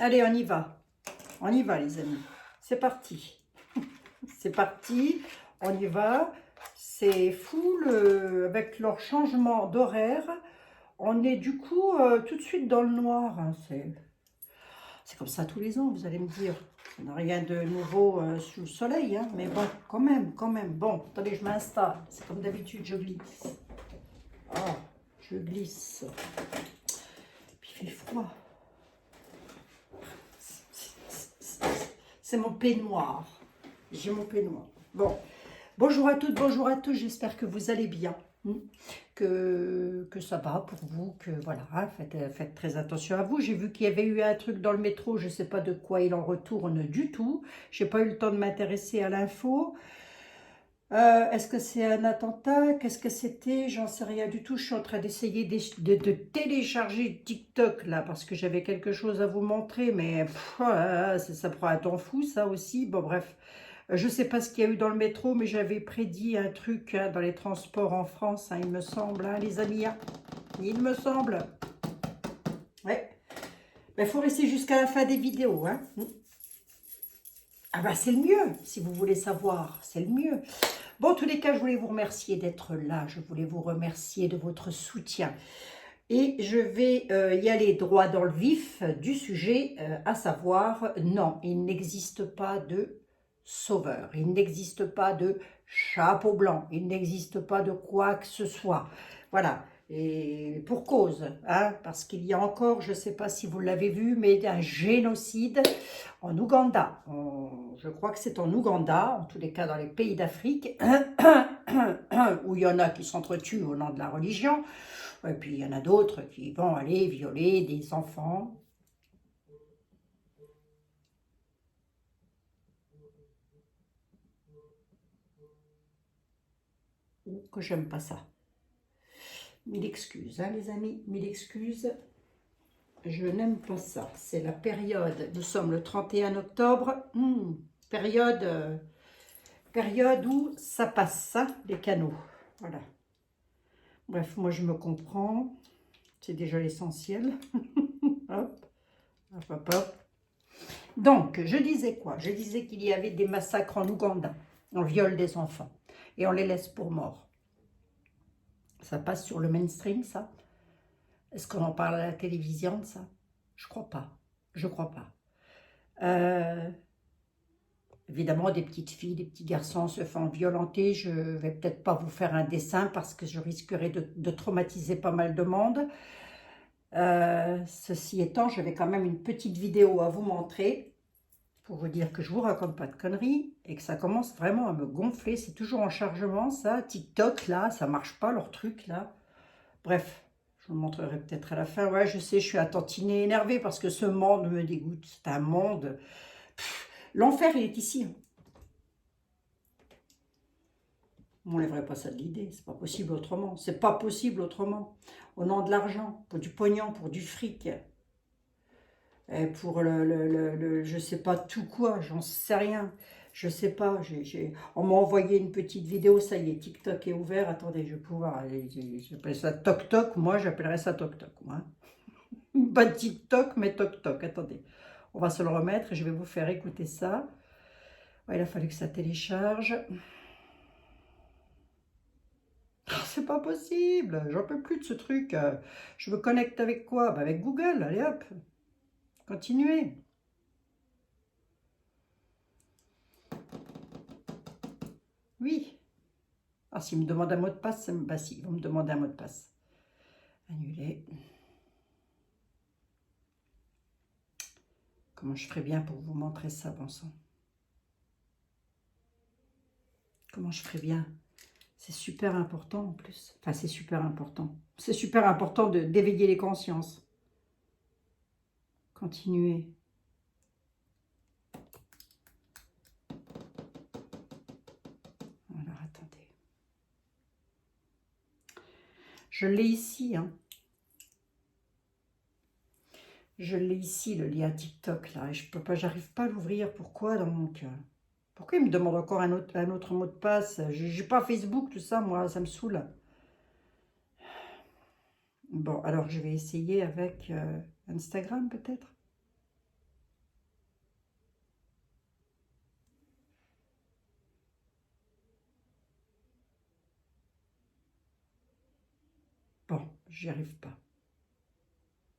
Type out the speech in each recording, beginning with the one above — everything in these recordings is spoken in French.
Allez, on y va. On y va, les amis. C'est parti. C'est parti. On y va. C'est fou, avec leur changement d'horaire. On est du coup tout de suite dans le noir. Hein. C'est comme ça tous les ans, vous allez me dire. Ça n'a rien de nouveau sous le soleil. Hein. Mais bon, quand même, quand même. Bon, attendez, je m'installe. C'est comme d'habitude, je glisse. Ah, je glisse. Puis il fait froid. C'est mon peignoir. J'ai mon peignoir. Bon, bonjour à toutes, bonjour à tous. J'espère que vous allez bien, que ça va pour vous, que voilà, hein, faites très attention à vous. J'ai vu qu'il y avait eu un truc dans le métro, je ne sais pas de quoi il en retourne du tout. Je n'ai pas eu le temps de m'intéresser à l'info. Est-ce que c'est un attentat? Qu'est-ce que c'était? J'en sais rien du tout. Je suis en train d'essayer de télécharger TikTok là parce que j'avais quelque chose à vous montrer, mais ça prend un temps fou ça aussi. Bon bref, je ne sais pas ce qu'il y a eu dans le métro, mais j'avais prédit un truc hein, dans les transports en France, hein, il me semble, hein, les amis. Hein, il me semble. Ouais. Il faut rester jusqu'à la fin des vidéos. Hein. Ah bah c'est le mieux, si vous voulez savoir, c'est le mieux. Bon, en tous les cas, je voulais vous remercier d'être là. Je voulais vous remercier de votre soutien. Et je vais y aller droit dans le vif du sujet, à savoir, non, il n'existe pas de sauveur. Il n'existe pas de chapeau blanc. Il n'existe pas de quoi que ce soit. Voilà. Et pour cause, hein, parce qu'il y a encore, je ne sais pas si vous l'avez vu, mais un génocide en Ouganda. Je crois que c'est en Ouganda, en tous les cas dans les pays d'Afrique, où il y en a qui s'entretuent au nom de la religion, et puis il y en a d'autres qui vont aller violer des enfants. Ou que j'aime pas ça. Mille excuses, hein, les amis, mille excuses. Je n'aime pas ça. C'est la période, nous sommes le 31 octobre, période où ça passe, hein, les canaux. Voilà. Bref, moi je me comprends. C'est déjà l'essentiel. Hop, hop, hop, hop. Donc, je disais quoi? Je disais qu'il y avait des massacres en Ouganda. On viole des enfants et on les laisse pour morts. Ça passe sur le mainstream, ça? Est-ce qu'on en parle à la télévision de ça? Je crois pas. Je crois pas. Évidemment, des petites filles, des petits garçons se font violenter. Je vais peut-être pas vous faire un dessin parce que je risquerais de traumatiser pas mal de monde. Ceci étant, je vais quand même une petite vidéo à vous montrer pour vous dire que je vous raconte pas de conneries et que ça commence vraiment à me gonfler. C'est toujours en chargement, ça. TikTok, là, ça marche pas, leur truc, là. Bref, je vous le montrerai peut-être à la fin. Ouais, je sais, je suis attentinée, énervée parce que ce monde me dégoûte. C'est un monde... L'enfer, il est ici. On n'enlèverait pas ça de l'idée. C'est pas possible autrement. C'est pas possible autrement. Au nom de l'argent, pour du pognon, pour du fric. Et pour je sais pas tout quoi, j'en sais rien. Je sais pas. On m'a envoyé une petite vidéo. Ça y est, TikTok est ouvert. Attendez, je vais pouvoir... J'appelle ça Toc-Toc. Moi, j'appellerais ça Toc-Toc. Hein. Pas TikTok, mais Toc-Toc. Attendez. On va se le remettre et je vais vous faire écouter ça. Ouais, il a fallu que ça télécharge. C'est pas possible, j'en peux plus de ce truc. Je me connecte avec quoi? Bah avec Google, allez hop. Continuez. Oui. Ah, s'il me demande un mot de passe, bah si, ils vont me demander un mot de passe. Annuler. Comment je ferais bien pour vous montrer ça, bon sang? Comment je ferais bien? C'est super important en plus. Enfin, c'est super important. C'est super important d'éveiller les consciences. Continuez. Alors, attendez. Je l'ai ici, hein. Je l'ai ici, le lien TikTok, là. Et je peux pas, j'arrive pas à l'ouvrir. Pourquoi donc? Pourquoi il me demande encore un autre mot de passe? J'ai pas Facebook, tout ça, moi, ça me saoule. Bon, alors je vais essayer avec Instagram, peut-être. J'y arrive pas.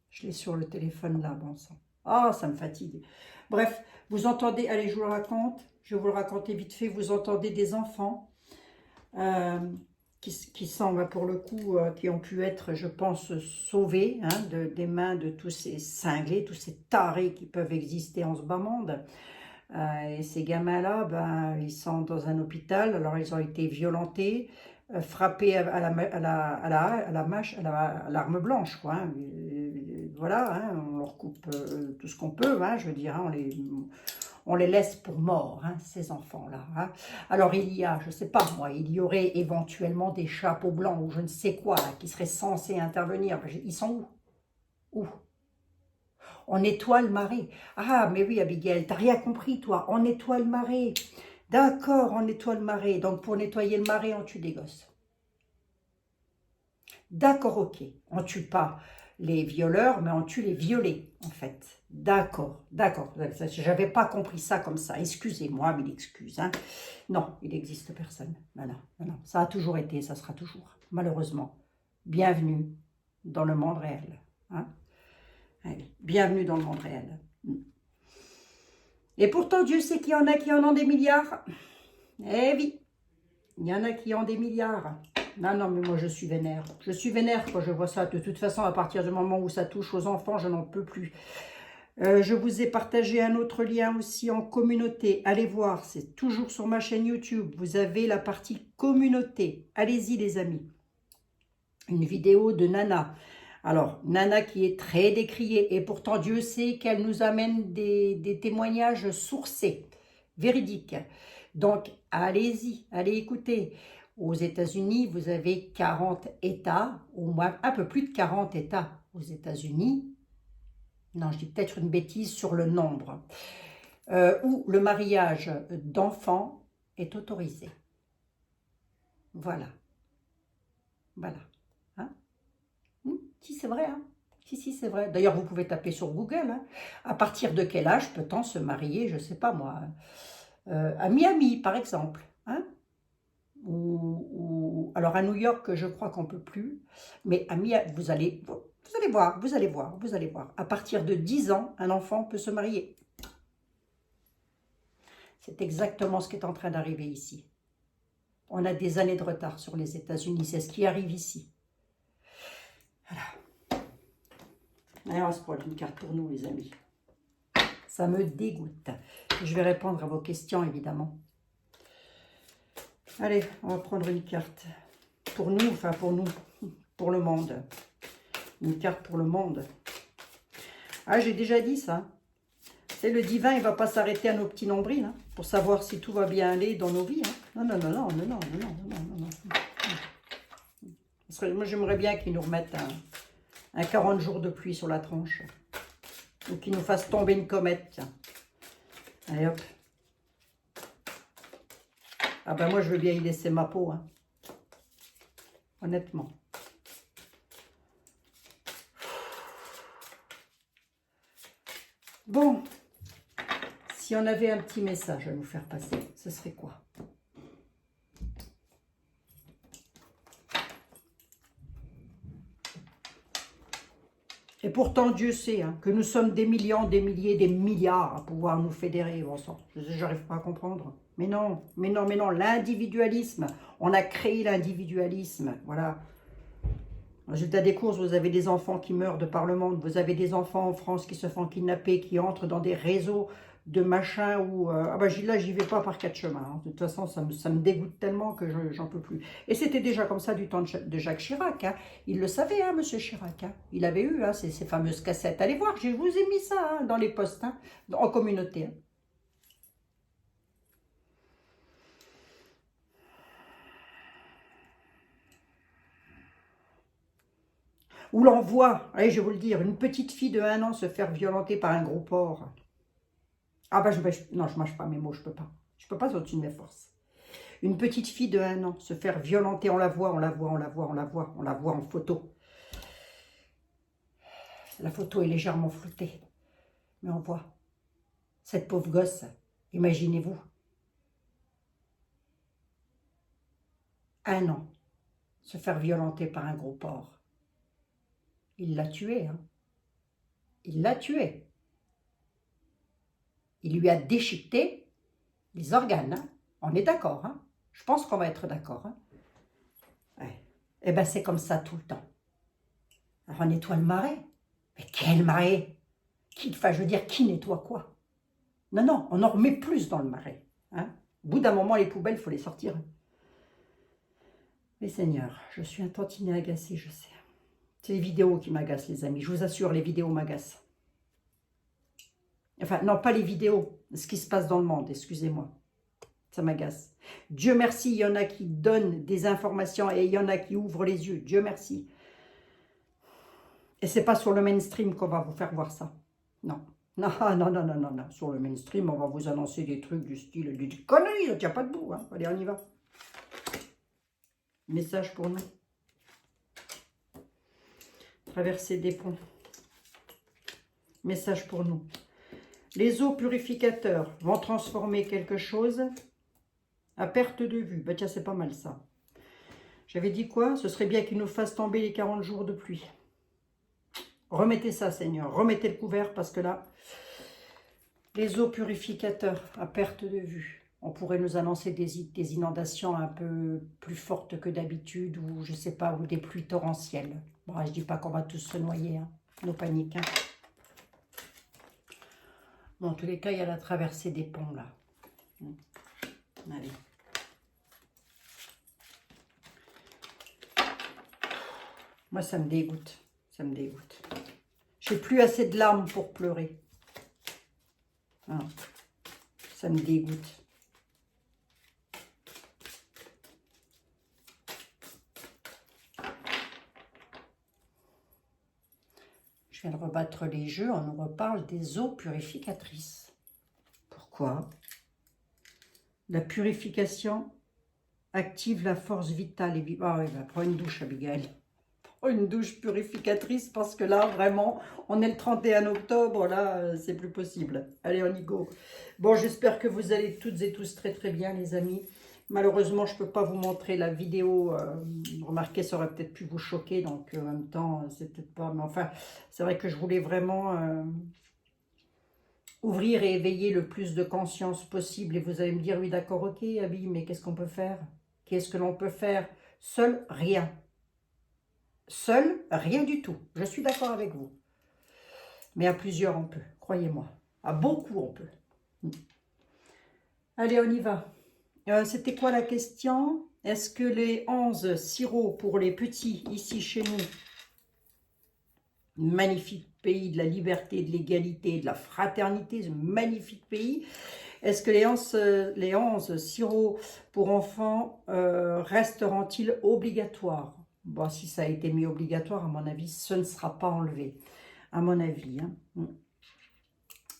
Je l'ai sur le téléphone là, bon sang. Ah, ça me fatigue. Bref, vous entendez, allez, je vous le raconte. Je vais vous le raconter vite fait. Vous entendez des enfants qui sont, pour le coup, qui ont pu être, je pense, sauvés hein, des mains de tous ces cinglés, tous ces tarés qui peuvent exister en ce bas monde. Et ces gamins-là, ben, ils sont dans un hôpital, alors ils ont été violentés, frappés à l'arme blanche, quoi. Hein. Voilà, hein, on leur coupe tout ce qu'on peut, hein, je veux dire, hein, on les laisse pour morts, hein, ces enfants-là. Hein. Alors il y a, je ne sais pas moi, il y aurait éventuellement des chapeaux blancs ou je ne sais quoi, là, qui seraient censés intervenir. Ils sont où? Où? On nettoie le marais. Ah, mais oui, Abigail, t'as rien compris, toi. On nettoie le marais. D'accord, on nettoie le marais. Donc, pour nettoyer le marais, on tue des gosses. D'accord, ok. On tue pas les violeurs, mais on tue les violés, en fait. D'accord, d'accord. J'avais pas compris ça comme ça. Excusez-moi, mais l'excuse. Hein. Non, il n'existe personne. Non, non, non, non. Ça a toujours été, ça sera toujours. Malheureusement. Bienvenue dans le monde réel. Hein. Allez, bienvenue dans le monde réel. Et pourtant, Dieu sait qu'il y en a qui en ont des milliards. Eh oui, il y en a qui ont des milliards. Non, non, mais moi, je suis vénère. Je suis vénère quand je vois ça. De toute façon, à partir du moment où ça touche aux enfants, je n'en peux plus. Je vous ai partagé un autre lien aussi en communauté. Allez voir, c'est toujours sur ma chaîne YouTube. Vous avez la partie communauté. Allez-y, les amis. Une vidéo de Nana. Alors, Nana qui est très décriée, et pourtant Dieu sait qu'elle nous amène des témoignages sourcés, véridiques. Donc, allez-y, allez écouter. Aux États-Unis, vous avez 40 États, au moins un peu plus de 40 États aux États-Unis. Non, je dis peut-être une bêtise sur le nombre. Où le mariage d'enfants est autorisé. Voilà. Voilà. Si, c'est vrai. Hein. Si, c'est vrai. D'ailleurs, vous pouvez taper sur Google. Hein. À partir de quel âge peut-on se marier, je ne sais pas moi, à Miami, par exemple. Hein. Alors, à New York, je crois qu'on ne peut plus. Mais à Miami, vous allez voir. À partir de 10 ans, un enfant peut se marier. C'est exactement ce qui est en train d'arriver ici. On a des années de retard sur les États-Unis. C'est ce qui arrive ici. Voilà. Allez, on va se prendre une carte pour nous, les amis. Ça me dégoûte. Je vais répondre à vos questions, évidemment. Allez, on va prendre une carte. Pour nous, enfin pour nous, pour le monde. Une carte pour le monde. Ah, j'ai déjà dit ça. C'est le divin, il ne va pas s'arrêter à nos petits nombrils, hein, pour savoir si tout va bien aller dans nos vies. Hein. Non. Moi, j'aimerais bien qu'il nous remette un 40 jours de pluie sur la tronche. Ou qu'il nous fasse tomber une comète, tiens. Allez, hop. Ah ben moi, je veux bien y laisser ma peau, hein. Honnêtement. Bon. Si on avait un petit message à nous faire passer, ce serait quoi? Et pourtant, Dieu sait hein, que nous sommes des millions, des milliers, des milliards à pouvoir nous fédérer. Bon sang, j'arrive pas à comprendre. Mais non, l'individualisme. On a créé l'individualisme, voilà. Résultat des courses, vous avez des enfants qui meurent de par le monde. Vous avez des enfants en France qui se font kidnapper, qui entrent dans des réseaux de machins où... ah bah là, j'y vais pas par quatre chemins. Hein. De toute façon, ça me dégoûte tellement que j'en peux plus. Et c'était déjà comme ça du temps de Jacques Chirac. Hein. Il le savait, hein, monsieur Chirac. Hein. Il avait eu hein, ces fameuses cassettes. Allez voir, je vous ai mis ça hein, dans les posts, hein, en communauté. Hein. Où l'on voit, allez, je vais vous le dire, une petite fille de 1 an se faire violenter par un gros porc. Ah ben, non, je mâche pas mes mots, je peux pas. Je peux pas au-dessus de mes forces. Une petite fille de 1 an se faire violenter, on la voit en photo. La photo est légèrement floutée, mais on voit. Cette pauvre gosse, imaginez-vous. 1 an, se faire violenter par un gros porc. Il l'a tué. Hein. Il l'a tué. Il lui a déchiqueté les organes. Hein. On est d'accord. Hein. Je pense qu'on va être d'accord. Hein. Ouais. Eh bien, c'est comme ça tout le temps. Alors, on nettoie le marais. Mais quel marais? Enfin, je veux dire, qui nettoie quoi? Non, non, on en remet plus dans le marais. Hein. Au bout d'un moment, les poubelles, il faut les sortir. Mais Seigneur, je suis un tantinet agacée, je sais. C'est les vidéos qui m'agacent, les amis. Je vous assure, les vidéos m'agacent. Enfin, non, pas les vidéos. Ce qui se passe dans le monde, excusez-moi. Ça m'agace. Dieu merci, il y en a qui donnent des informations et il y en a qui ouvrent les yeux. Dieu merci. Et c'est pas sur le mainstream qu'on va vous faire voir ça. Non. Non, non, non, non, non, non. Sur le mainstream, on va vous annoncer des trucs du style, des conneries, ça tient pas debout. Hein. Allez, on y va. Message pour nous. Traverser des ponts. Message pour nous. Les eaux purificateurs vont transformer quelque chose à perte de vue. Bah tiens, c'est pas mal ça. J'avais dit quoi? Ce serait bien qu'il nous fasse tomber les 40 jours de pluie. Remettez ça, Seigneur. Remettez le couvert parce que là, les eaux purificateurs à perte de vue. On pourrait nous annoncer des inondations un peu plus fortes que d'habitude ou je sais pas, ou des pluies torrentielles. Bon, je dis pas qu'on va tous se noyer, hein. Nos paniques. Hein. Bon, en tous les cas, il y a la traversée des ponts là. Allez. Moi, ça me dégoûte. Ça me dégoûte. J'ai plus assez de larmes pour pleurer. Ah, ça me dégoûte. Je viens de rebattre les jeux. On nous reparle des eaux purificatrices. Pourquoi? La purification active la force vitale. Et... Ah oui, bah, prends une douche, Abigail. Une douche purificatrice parce que là, vraiment, on est le 31 octobre, là, c'est plus possible. Allez, on y go. Bon, j'espère que vous allez toutes et tous très très bien, les amis. Malheureusement, je ne peux pas vous montrer la vidéo. Remarquez, ça aurait peut-être pu vous choquer, donc en même temps, c'est peut-être pas... Mais enfin, c'est vrai que je voulais vraiment ouvrir et éveiller le plus de conscience possible. Et vous allez me dire, oui, d'accord, ok, Abby, mais qu'est-ce qu'on peut faire? Qu'est-ce que l'on peut faire? Seul, rien. Seul, rien du tout. Je suis d'accord avec vous. Mais à plusieurs, on peut. Croyez-moi. À beaucoup, on peut. Allez, on y va. C'était quoi la question? Est-ce que les 11 sirops pour les petits, ici chez nous, magnifique pays de la liberté, de l'égalité, de la fraternité, ce magnifique pays, est-ce que les 11 sirops pour enfants resteront-ils obligatoires? Bon, si ça a été mis obligatoire, à mon avis, ce ne sera pas enlevé. À mon avis. Hein.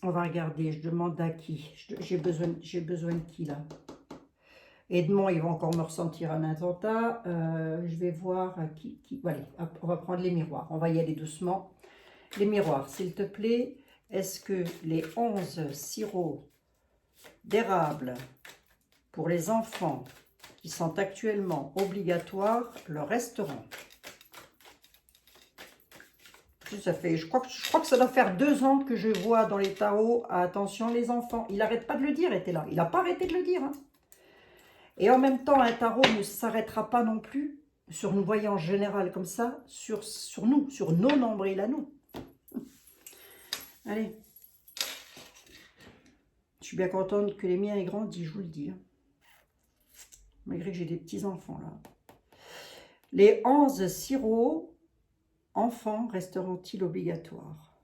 On va regarder. Je demande à qui. J'ai besoin de qui, là? Edmond, il va encore me ressentir un attentat. Je vais voir qui. Voilà, on va prendre les miroirs. On va y aller doucement. Les miroirs, s'il te plaît. Est-ce que les 11 sirops d'érable pour les enfants qui sont actuellement obligatoires le resteront? Ça fait, je crois que ça doit faire 2 ans que je vois dans les tarots, attention les enfants. Il n'arrête pas de le dire, était là. Il n'a pas arrêté de le dire. Hein. Et en même temps, un tarot ne s'arrêtera pas non plus sur une voyance générale comme ça, sur nous, sur nos nombrils à nous. Allez. Je suis bien contente que les miens aient grandi, je vous le dis. Hein. Malgré que j'ai des petits-enfants là. Les 11 sirops enfants resteront-ils obligatoires?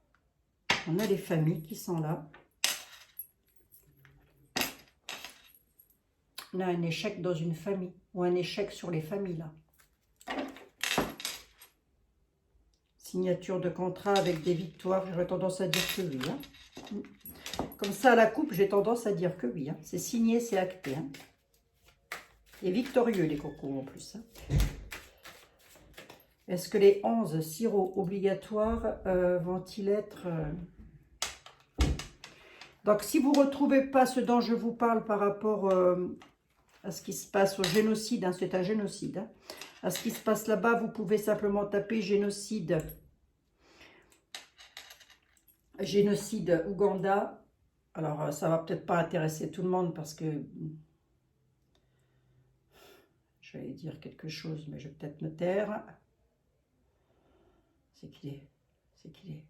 On a les familles qui sont là. On a un échec dans une famille, ou un échec sur les familles là. Signature de contrat avec des victoires, j'aurais tendance à dire que oui. Hein. Comme ça, à la coupe, j'ai tendance à dire que oui. Hein. C'est signé, c'est acté. Hein. Et victorieux, les cocos, en plus. Hein. Est-ce que les 11 sirops obligatoires vont-ils être... Donc, si vous ne retrouvez pas ce dont je vous parle par rapport à ce qui se passe au génocide, hein, c'est un génocide, hein, à ce qui se passe là-bas, vous pouvez simplement taper génocide Génocide Ouganda. Alors, ça va peut-être pas intéresser tout le monde parce que je vais dire quelque chose, mais je vais peut-être me taire. C'est qu'il est. C'est qu'il est.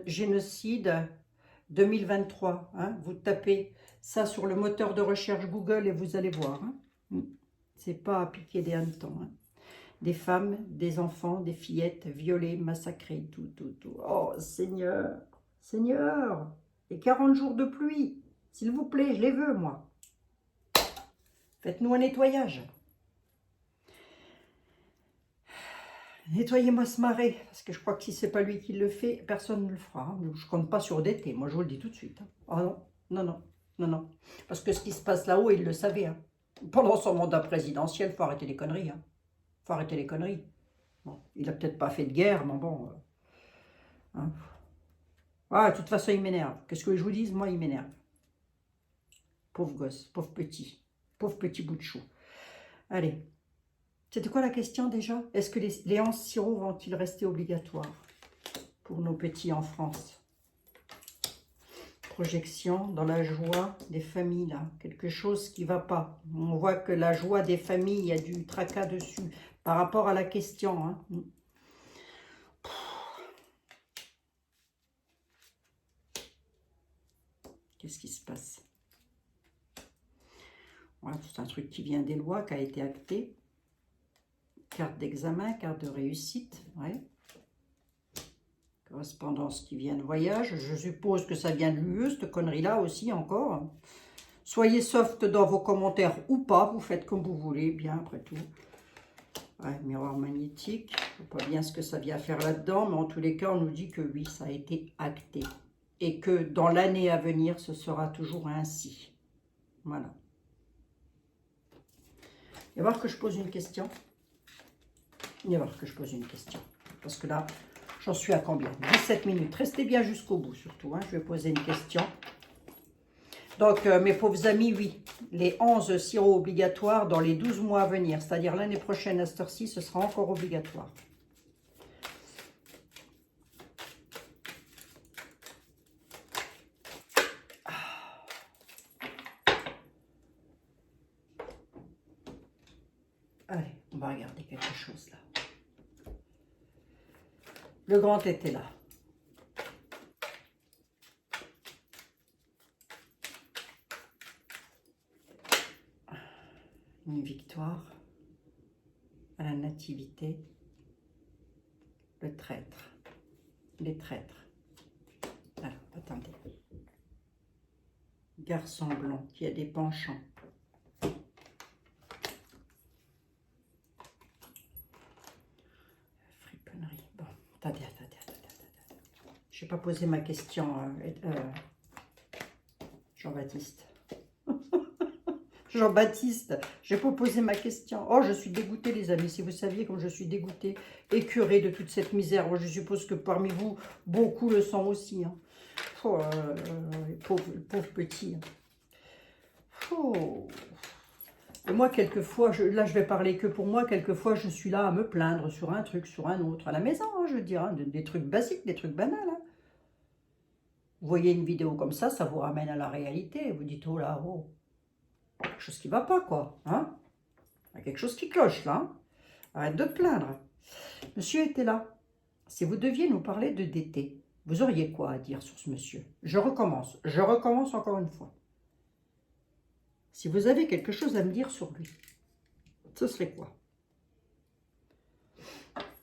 Génocide 2023. Hein, vous tapez ça sur le moteur de recherche Google et vous allez voir. Hein. C'est pas à piquer des hannetons. Hein. Des femmes, des enfants, des fillettes violées, massacrées, tout. Oh, Seigneur, Seigneur, et 40 jours de pluie, s'il vous plaît, je les veux, moi. Faites-nous un nettoyage. Nettoyez-moi ce marais, parce que je crois que si c'est pas lui qui le fait, personne ne le fera. Hein. Je compte pas sur d'été, moi je vous le dis tout de suite. Hein. Ah non. Parce que ce qui se passe là-haut, il le savait. Hein. Pendant son mandat présidentiel, il faut arrêter les conneries. Hein. Faut arrêter les conneries. Bon, il a peut-être pas fait de guerre, mais bon. Hein. Ah, de toute façon, il m'énerve. Qu'est-ce que je vous dise? Moi, il m'énerve. Pauvre gosse, pauvre petit bout de chou. Allez. C'était quoi la question déjà? Est-ce que les 11 sirops vont-ils rester obligatoires pour nos petits en France? Projection dans la joie des familles, là. Quelque chose qui ne va pas. On voit que la joie des familles, il y a du tracas dessus. Par rapport à la question. Hein. Qu'est-ce qui se passe? Voilà, c'est un truc qui vient des lois, qui a été acté. Carte d'examen, carte de réussite. Ouais. Correspondance qui vient de voyage. Je suppose que ça vient de l'UE, cette connerie-là aussi encore. Soyez soft dans vos commentaires ou pas. Vous faites comme vous voulez, bien après tout. Ouais, miroir magnétique. Je ne sais pas bien ce que ça vient faire là-dedans, mais en tous les cas, on nous dit que oui, ça a été acté. Et que dans l'année à venir, ce sera toujours ainsi. Voilà. Et voir que je pose une question. Et voir que je pose une question. Parce que là, j'en suis à combien? 17 minutes. Restez bien jusqu'au bout, surtout. Hein. Je vais poser une question. Donc, mes pauvres amis, oui, les 11 sirops obligatoires dans les 12 mois à venir, c'est-à-dire l'année prochaine à cette heure-ci, ce sera encore obligatoire. Allez, on va regarder quelque chose là. Le grand était là. Une victoire à la nativité, le traître, les traîtres. Alors, attendez. Garçon blond qui a des penchants. Friponnerie. Bon, attendez. Je n'ai pas posé ma question, Jean-Baptiste. Jean-Baptiste, je n'ai pas posé ma question. Oh, je suis dégoûtée, les amis. Si vous saviez comme je suis dégoûtée, écœurée de toute cette misère. Moi, je suppose que parmi vous, beaucoup le sont aussi. Hein. Oh, pauvre petit. Oh. Et moi, quelquefois, là, je vais parler que pour moi. Quelquefois, je suis là à me plaindre sur un truc, sur un autre. À la maison, hein, je veux dire. Hein, des trucs basiques, des trucs banals. Hein. Vous voyez une vidéo comme ça vous ramène à la réalité. Vous dites, oh là, oh. Quelque chose qui ne va pas, quoi. Hein? Il y a quelque chose qui cloche, là. Hein? Arrête de te plaindre. Monsieur était là. Si vous deviez nous parler de d'été, vous auriez quoi à dire sur ce monsieur? Je recommence encore une fois. Si vous avez quelque chose à me dire sur lui, ce serait quoi?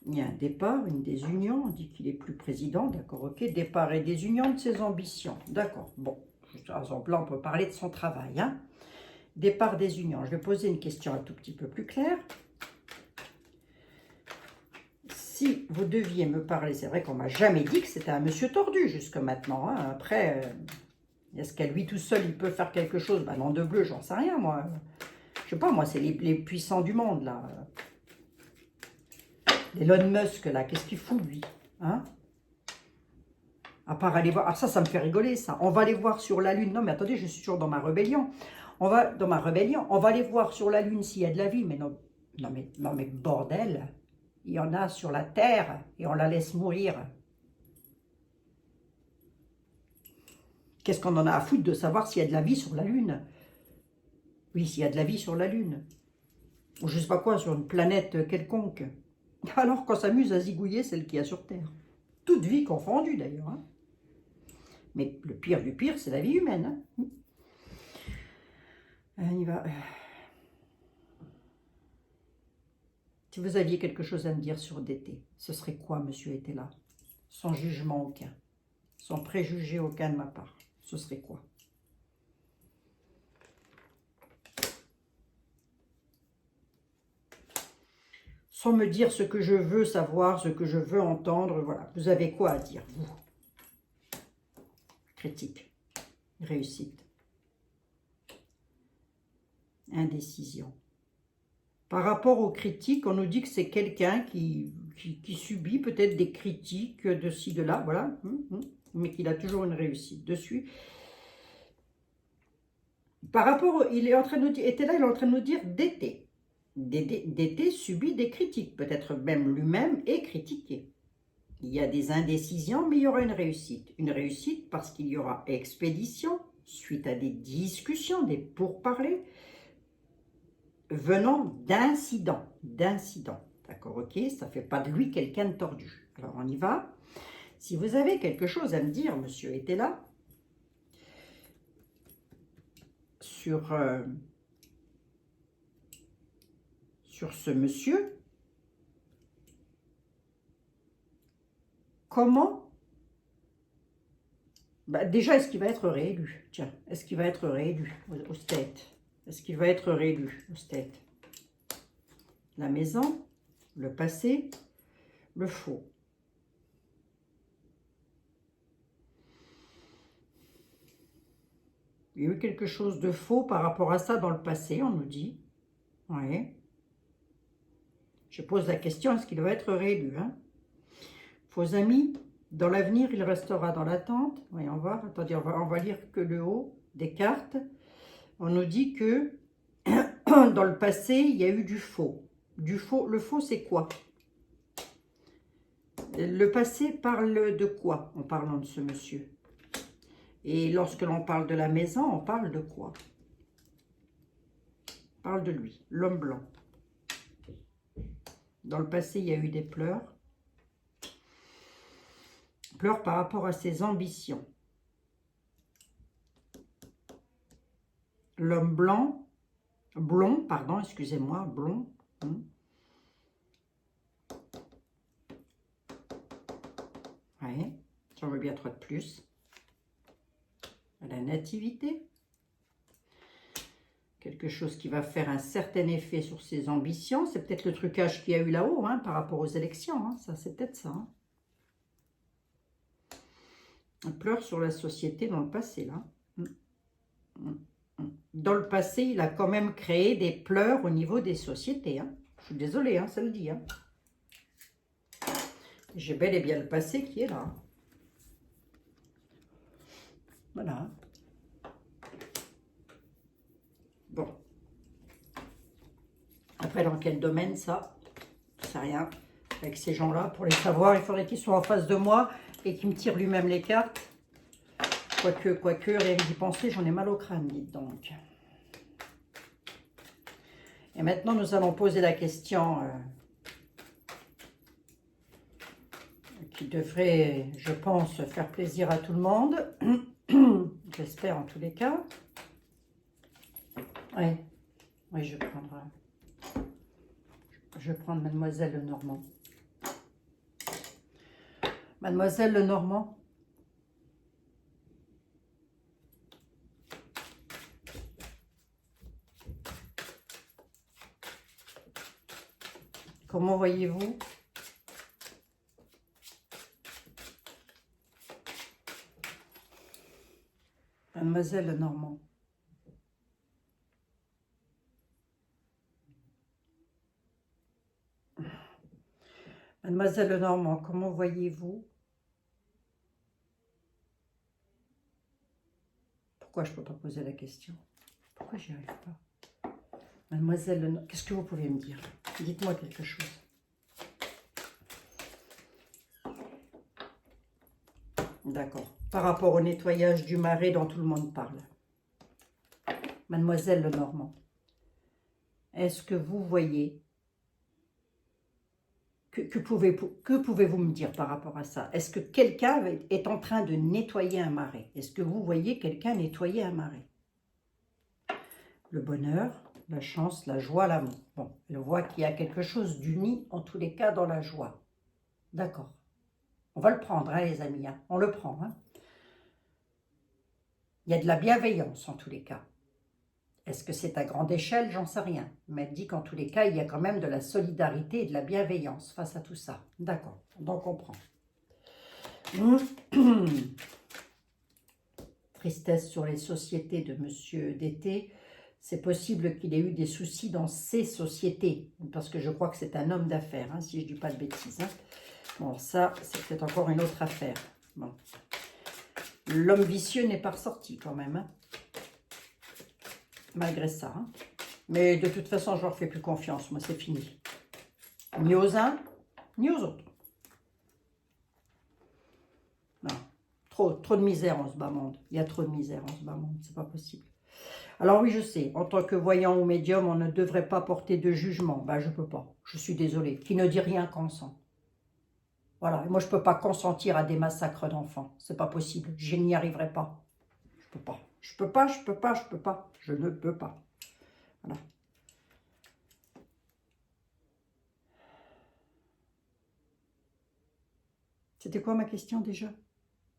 Il y a un départ, une désunion, on dit qu'il est plus président, d'accord, ok. Départ et désunion de ses ambitions, d'accord. Bon, par exemple, là, on peut parler de son travail, hein. Départ des unions. Je vais poser une question un tout petit peu plus claire. Si vous deviez me parler, c'est vrai qu'on ne m'a jamais dit que c'était un monsieur tordu jusque maintenant. Hein. Après, est-ce qu'à lui tout seul, il peut faire quelque chose? Ben non, de bleu, j'en sais rien, moi. Je sais pas, moi, c'est les puissants du monde, là. Elon Musk, là, qu'est-ce qu'il fout, lui? Hein? À part aller voir... Ah, ça me fait rigoler, ça. On va aller voir sur la Lune. Non, mais attendez, je suis toujours dans ma rébellion. On va aller voir sur la Lune s'il y a de la vie. Mais non mais bordel, il y en a sur la terre et on la laisse mourir. Qu'est-ce qu'on en a à foutre de savoir s'il y a de la vie sur la Lune? Oui, s'il y a de la vie sur la Lune. Ou je ne sais pas quoi, sur une planète quelconque. Alors qu'on s'amuse à zigouiller celle qu'il y a sur Terre. Toute vie confondue d'ailleurs. Hein. Mais le pire du pire, c'est la vie humaine. Hein. Il va... Si vous aviez quelque chose à me dire sur DT, ce serait quoi, monsieur était là? Sans jugement aucun, sans préjugé aucun de ma part. Ce serait quoi? Sans me dire ce que je veux savoir, ce que je veux entendre, voilà. Vous avez quoi à dire, vous? Critique, réussite, indécision. Par rapport aux critiques, on nous dit que c'est quelqu'un qui subit peut-être des critiques de ci, de là, voilà, mais qu'il a toujours une réussite dessus. Par rapport, il est en train de nous dire, était là, il est en train de nous dire DT. DT subit des critiques, peut-être même lui-même est critiqué. Il y a des indécisions, mais il y aura une réussite. Une réussite parce qu'il y aura expédition, suite à des discussions, des pourparlers, venant d'incidents. D'accord, ok, ça ne fait pas de lui quelqu'un de tordu. Alors on y va. Si vous avez quelque chose à me dire, monsieur était là, sur ce monsieur, comment, déjà, est-ce qu'il va être réélu? Tiens, est-ce qu'il va être réélu au state? Est-ce qu'il va être réélu au state? La maison, le passé, le faux. Il y a eu quelque chose de faux par rapport à ça dans le passé, on nous dit. Oui. Je pose la question, est-ce qu'il va être réélu, hein? Faux amis, dans l'avenir, il restera dans l'attente. Voyons voir, attendez, on va lire que le haut des cartes. On nous dit que dans le passé, il y a eu du faux. Du faux, le faux, c'est quoi? Le passé parle de quoi en parlant de ce monsieur? Et lorsque l'on parle de la maison, on parle de quoi? On parle de lui, l'homme blanc. Dans le passé, il y a eu des pleurs. Pleurs par rapport à ses ambitions. L'homme blanc, blond, pardon, excusez-moi, blond. Ouais, j'en veux bien 3 de plus. La nativité. Quelque chose qui va faire un certain effet sur ses ambitions. C'est peut-être le trucage qu'il y a eu là-haut, hein, par rapport aux élections. Hein. Ça, c'est peut-être ça. Hein. On pleure sur la société dans le passé, là. Dans le passé, il a quand même créé des pleurs au niveau des sociétés. Hein. Je suis désolée, hein, ça le dit. Hein. J'ai bel et bien le passé qui est là. Voilà. Bon. Après, dans quel domaine, ça? Je sais rien. Avec ces gens-là, pour les savoir, il faudrait qu'ils soient en face de moi et qu'ils me tirent lui-même les cartes. Quoique, rien que d'y penser, j'en ai mal au crâne, dites donc. Et maintenant, nous allons poser la question qui devrait, je pense, faire plaisir à tout le monde. J'espère en tous les cas. Oui, je vais prendre Mademoiselle Lenormand. Mademoiselle Lenormand. Comment voyez-vous? Mademoiselle Lenormand. Mademoiselle Lenormand, comment voyez-vous? Pourquoi je ne peux pas poser la question? Pourquoi j'y arrive pas? Mademoiselle Lenormand, qu'est-ce que vous pouvez me dire? Dites-moi quelque chose. D'accord. Par rapport au nettoyage du marais dont tout le monde parle. Mademoiselle Lenormand, est-ce que vous voyez, que pouvez-vous me dire par rapport à ça? Est-ce que quelqu'un est en train de nettoyer un marais? Est-ce que vous voyez quelqu'un nettoyer un marais? Le bonheur, la chance, la joie, l'amour. Bon, elle voit qu'il y a quelque chose d'uni, en tous les cas, dans la joie. D'accord. On va le prendre, hein, les amis. Hein. On le prend. Hein. Il y a de la bienveillance, en tous les cas. Est-ce que c'est à grande échelle? J'en sais rien. Mais elle dit qu'en tous les cas, il y a quand même de la solidarité et de la bienveillance face à tout ça. D'accord. Donc, on prend. Tristesse sur les sociétés de Monsieur Dété. C'est possible qu'il ait eu des soucis dans ces sociétés, parce que je crois que c'est un homme d'affaires, hein, si je ne dis pas de bêtises. Hein. Bon, ça, c'est peut-être encore une autre affaire. Bon. L'homme vicieux n'est pas ressorti quand même, hein, malgré ça. Hein. Mais de toute façon, je leur fais plus confiance, moi, c'est fini. Ni aux uns, ni aux autres. Non. Trop de misère en ce bas monde. Il y a trop de misère en ce bas monde, c'est pas possible. Alors oui, je sais, en tant que voyant ou médium, on ne devrait pas porter de jugement. Ben, je peux pas, je suis désolée. Qui ne dit rien consent. Voilà, et moi je ne peux pas consentir à des massacres d'enfants. C'est pas possible, je n'y arriverai pas. Je peux pas, je peux pas, je peux pas, je peux pas. Je ne peux pas. Voilà. C'était quoi ma question déjà?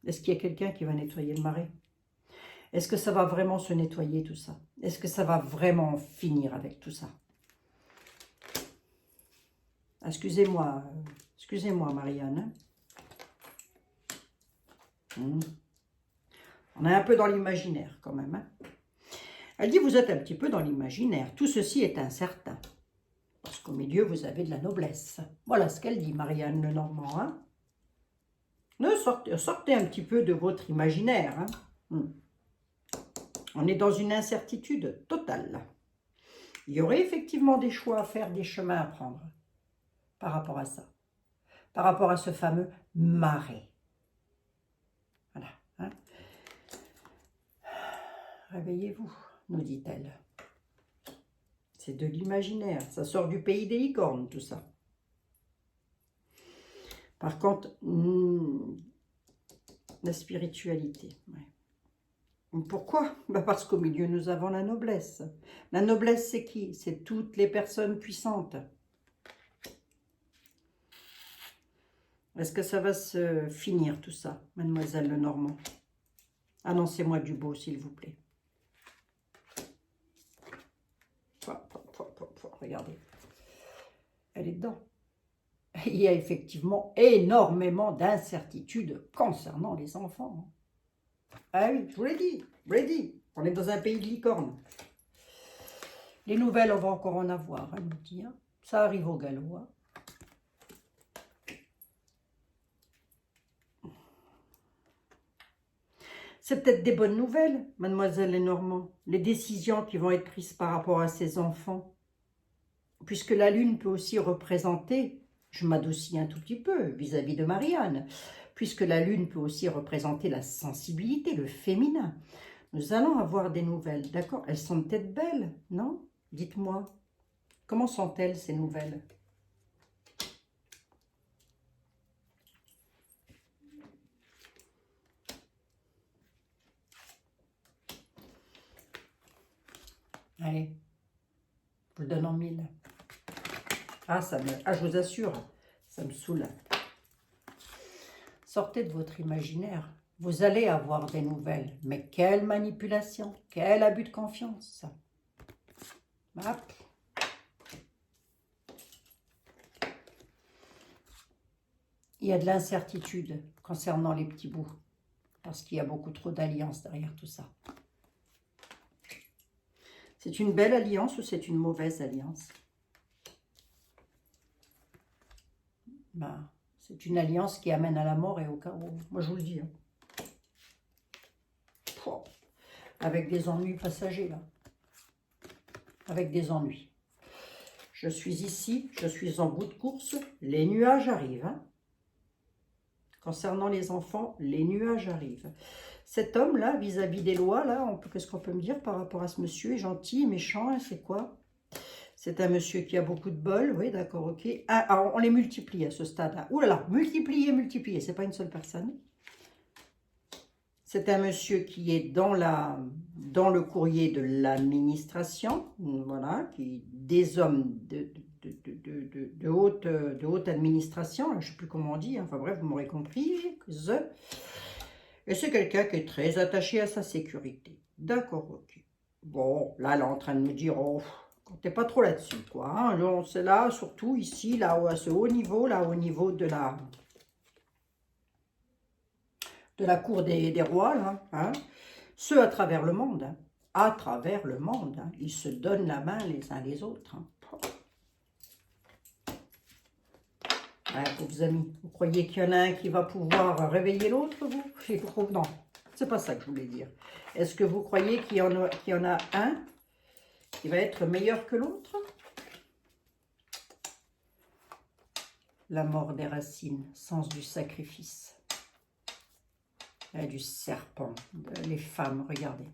Est-ce qu'il y a quelqu'un qui va nettoyer le marais? Est-ce que ça va vraiment se nettoyer tout ça? Est-ce que ça va vraiment finir avec tout ça? Excusez-moi, Marianne. On est un peu dans l'imaginaire quand même. Hein. Elle dit, vous êtes un petit peu dans l'imaginaire. Tout ceci est incertain. Parce qu'au milieu, vous avez de la noblesse. Voilà ce qu'elle dit, Marianne Lenormand. Hein. Sortez un petit peu de votre imaginaire. Hein. On est dans une incertitude totale. Il y aurait effectivement des choix à faire, des chemins à prendre par rapport à ça. Par rapport à ce fameux marais. Voilà. Hein. Réveillez-vous, nous dit-elle. C'est de l'imaginaire. Ça sort du pays des licornes, tout ça. Par contre, la spiritualité. Ouais. Pourquoi? Parce qu'au milieu, nous avons la noblesse. La noblesse, c'est qui? C'est toutes les personnes puissantes. Est-ce que ça va se finir, tout ça, mademoiselle Lenormand? Annoncez-moi du beau, s'il vous plaît. Regardez. Elle est dedans. Il y a effectivement énormément d'incertitudes concernant les enfants. Ah oui, je vous l'ai dit, on est dans un pays de licorne. Les nouvelles, on va encore en avoir, elle nous dit. Hein. Ça arrive au galop. Hein. C'est peut-être des bonnes nouvelles, mademoiselle Lenormand, les décisions qui vont être prises par rapport à ces enfants. Puisque la lune peut aussi représenter, je m'adoucis un tout petit peu vis-à-vis de Marianne, puisque la lune peut aussi représenter la sensibilité, le féminin. Nous allons avoir des nouvelles, d'accord? Elles sont peut-être belles, non? Dites-moi, comment sont-elles ces nouvelles? Allez, je vous le donne en 1000. Ah, je vous assure, ça me saoule. Sortez de votre imaginaire. Vous allez avoir des nouvelles. Mais quelle manipulation, quel abus de confiance. Hop. Il y a de l'incertitude concernant les petits bouts. Parce qu'il y a beaucoup trop d'alliances derrière tout ça. C'est une belle alliance ou c'est une mauvaise alliance? Ben, c'est une alliance qui amène à la mort et au chaos. Moi, je vous le dis. Hein. Avec des ennuis passagers, là. Avec des ennuis. Je suis ici, je suis en bout de course. Les nuages arrivent. Hein. Concernant les enfants, les nuages arrivent. Cet homme-là, vis-à-vis des lois, là, qu'est-ce qu'on peut me dire par rapport à ce monsieur? Est gentil, méchant, c'est quoi? C'est un monsieur qui a beaucoup de bol, oui, d'accord, ok. Ah, alors, on les multiplie à ce stade-là. Ouh là là, multiplier, multiplier, c'est pas une seule personne. C'est un monsieur qui est dans le courrier de l'administration, voilà, des hommes de haute administration, je ne sais plus comment on dit, hein, enfin bref, vous m'aurez compris. Et c'est quelqu'un qui est très attaché à sa sécurité. D'accord, ok. Bon, là, elle est en train de nous dire, oh, comptez pas trop là-dessus, quoi. Hein. C'est là, surtout ici, là, à ce haut niveau, là, au niveau de la cour des rois, là, hein, ceux à travers le monde, hein, à travers le monde, hein, ils se donnent la main les uns les autres. Hein. Ouais, pauvres amis, vous croyez qu'il y en a un qui va pouvoir réveiller l'autre, vous? Non, c'est pas ça que je voulais dire. Est-ce que vous croyez qu'il y en a un qui va être meilleur que l'autre? La mort des racines, sens du sacrifice. Et du serpent, les femmes, regardez.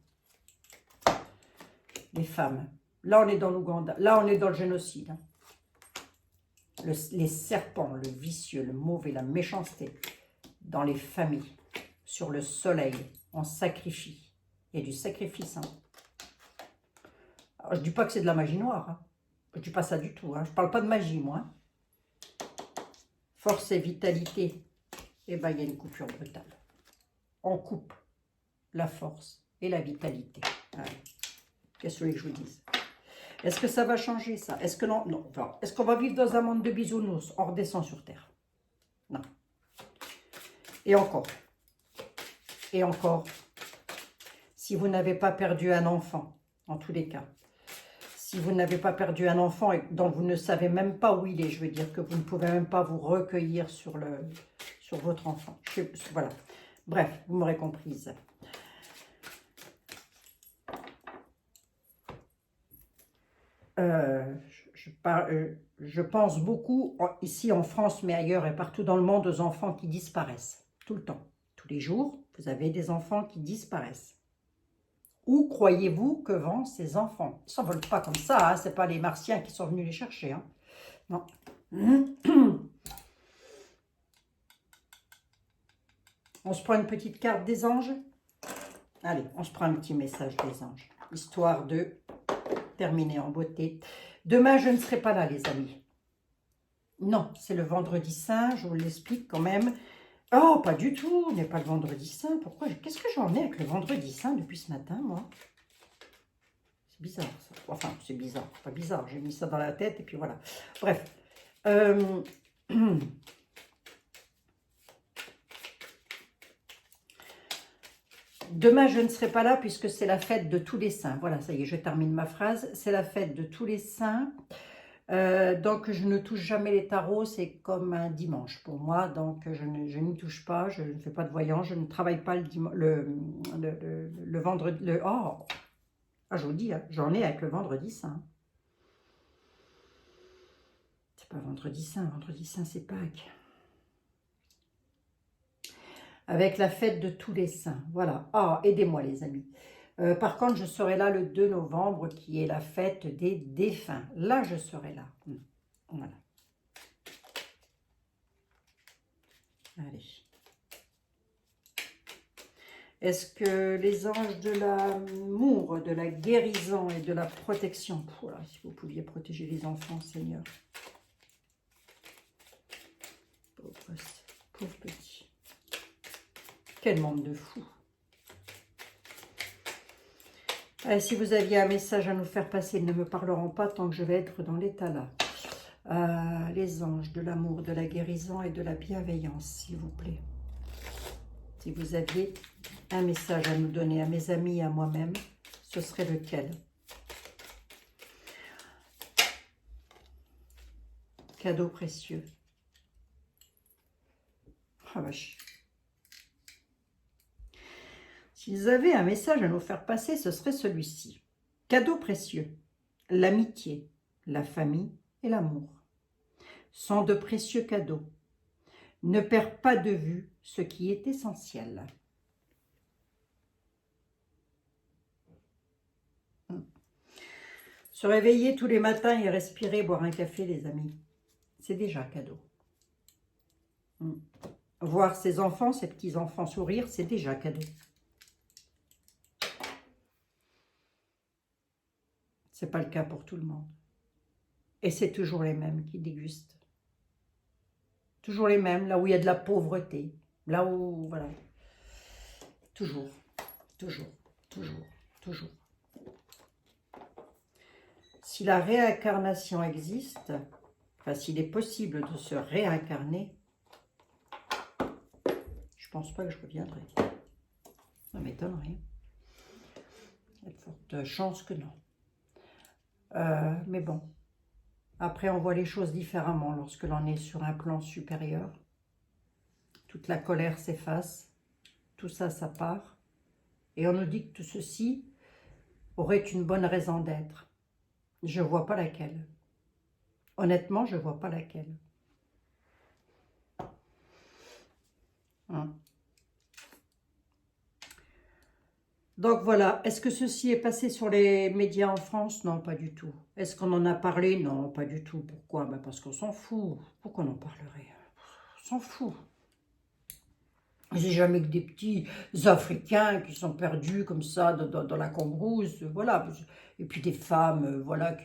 Les femmes. Là, on est dans l'Ouganda. Là, on est dans le génocide. Hein. Les serpents, le vicieux, le mauvais, la méchanceté. Dans les familles, sur le soleil, on sacrifie. Il y a du sacrifice. Hein. Alors, je ne dis pas que c'est de la magie noire. Hein. Je ne dis pas ça du tout. Hein. Je ne parle pas de magie, moi. Hein. Force et vitalité. Eh bien, il y a une coupure brutale. On coupe la force et la vitalité. Qu'est-ce que je vous dise? Est-ce que ça va changer, ça? Est-ce que non? Non. Enfin, est-ce qu'on va vivre dans un monde de bisounours? On redescend sur Terre. Non. Et encore. Et encore. Si vous n'avez pas perdu un enfant, en tous les cas, si vous n'avez pas perdu un enfant et dont vous ne savez même pas où il est, je veux dire que vous ne pouvez même pas vous recueillir sur votre enfant. Voilà. Bref, vous m'aurez comprise. Je pense beaucoup, ici en France, mais ailleurs et partout dans le monde, aux enfants qui disparaissent. Tout le temps. Tous les jours, vous avez des enfants qui disparaissent. Où croyez-vous que vont ces enfants? Ils ne s'envolent pas comme ça, hein, ce n'est pas les martiens qui sont venus les chercher. Hein. Non. On se prend une petite carte des anges. Allez, on se prend un petit message des anges. Histoire de terminer en beauté. Demain, je ne serai pas là, les amis. Non, c'est le vendredi saint, je vous l'explique quand même. Oh, pas du tout, n'est pas le vendredi saint. Pourquoi? Qu'est-ce que j'en ai avec le vendredi saint depuis ce matin, moi? C'est bizarre, ça. Enfin, c'est bizarre, pas bizarre. J'ai mis ça dans la tête et puis voilà. Bref. Demain, je ne serai pas là puisque c'est la fête de tous les saints. Voilà, ça y est, je termine ma phrase. C'est la fête de tous les saints. Donc, je ne touche jamais les tarots. C'est comme un dimanche pour moi. Donc, je n'y touche pas. Je ne fais pas de voyance. Je ne travaille pas le vendredi. Oh, ah, je vous dis, hein, j'en ai avec le vendredi saint. C'est pas vendredi saint. Vendredi saint, c'est Pâques. Avec la fête de tous les saints. Voilà. Ah, aidez-moi les amis. Par contre, je serai là le 2 novembre, qui est la fête des défunts. Là, je serai là. Voilà. Allez. Est-ce que les anges de l'amour, de la guérison et de la protection, voilà, si vous pouviez protéger les enfants, Seigneur. Pauvre petit. Quel monde de fous. Si vous aviez un message à nous faire passer, ils ne me parleront pas tant que je vais être dans l'état là. Les anges de l'amour, de la guérison et de la bienveillance, s'il vous plaît. Si vous aviez un message à nous donner, à mes amis, à moi-même, ce serait lequel? Cadeau précieux. Ah vache. S'ils avaient un message à nous faire passer, ce serait celui-ci. Cadeau précieux. L'amitié, la famille et l'amour sont de précieux cadeaux. Ne perds pas de vue ce qui est essentiel. Se réveiller tous les matins et respirer, boire un café, les amis, c'est déjà cadeau. Voir ses enfants, ses petits-enfants sourire, c'est déjà cadeau. C'est pas le cas pour tout le monde. Et c'est toujours les mêmes qui dégustent. Toujours les mêmes, là où il y a de la pauvreté. Là où, voilà. Toujours, toujours, toujours, toujours. Si la réincarnation existe, enfin s'il est possible de se réincarner, je pense pas que je reviendrai. Ça m'étonnerait. Il y a de fortes chances que non. Mais bon, après on voit les choses différemment lorsque l'on est sur un plan supérieur. Toute la colère s'efface, tout ça, ça part. Et on nous dit que tout ceci aurait une bonne raison d'être. Je ne vois pas laquelle. Honnêtement, je ne vois pas laquelle. Donc voilà, est-ce que ceci est passé sur les médias en France? Non, pas du tout. Est-ce qu'on en a parlé? Non, pas du tout. Pourquoi? Ben parce qu'on s'en fout. Pourquoi on en parlerait? On s'en fout. J'ai jamais que des petits Africains qui sont perdus comme ça dans la cambrousse, voilà. Et puis des femmes, voilà,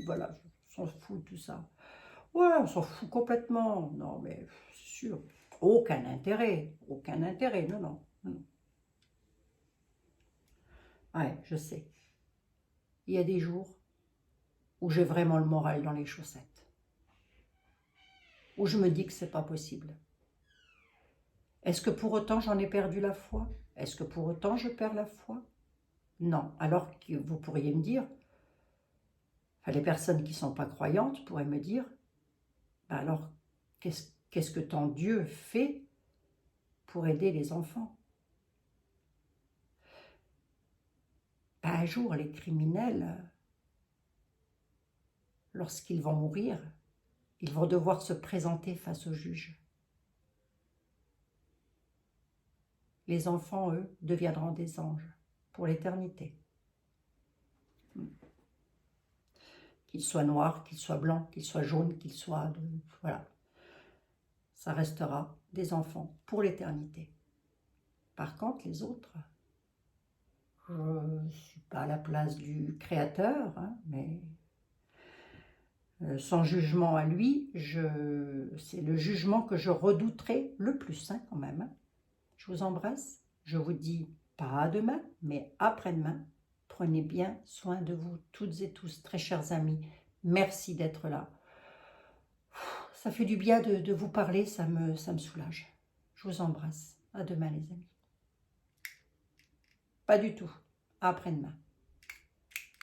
voilà, on s'en fout de tout ça. Ouais, on s'en fout complètement. Non, mais c'est sûr. Aucun intérêt, non, non. Ouais, je sais. Il y a des jours où j'ai vraiment le moral dans les chaussettes. Où je me dis que c'est pas possible. Est-ce que pour autant j'en ai perdu la foi? Est-ce que pour autant je perds la foi? Non. Alors que vous pourriez me dire, enfin, les personnes qui ne sont pas croyantes pourraient me dire, bah alors qu'est-ce que ton Dieu fait pour aider les enfants? Bah, un jour, les criminels, lorsqu'ils vont mourir, ils vont devoir se présenter face au juge. Les enfants, eux, deviendront des anges pour l'éternité. Qu'ils soient noirs, qu'ils soient blancs, qu'ils soient jaunes, qu'ils soient... voilà. Ça restera des enfants pour l'éternité. Par contre, les autres, je ne suis pas à la place du Créateur, hein, mais son jugement à lui, c'est le jugement que je redouterai le plus, hein, quand même. Je vous embrasse, je vous dis pas à demain, mais après-demain. Prenez bien soin de vous, toutes et tous, très chers amis. Merci d'être là. Ça fait du bien de vous parler, ça me soulage. Je vous embrasse. À demain, les amis. Pas du tout. À après-demain.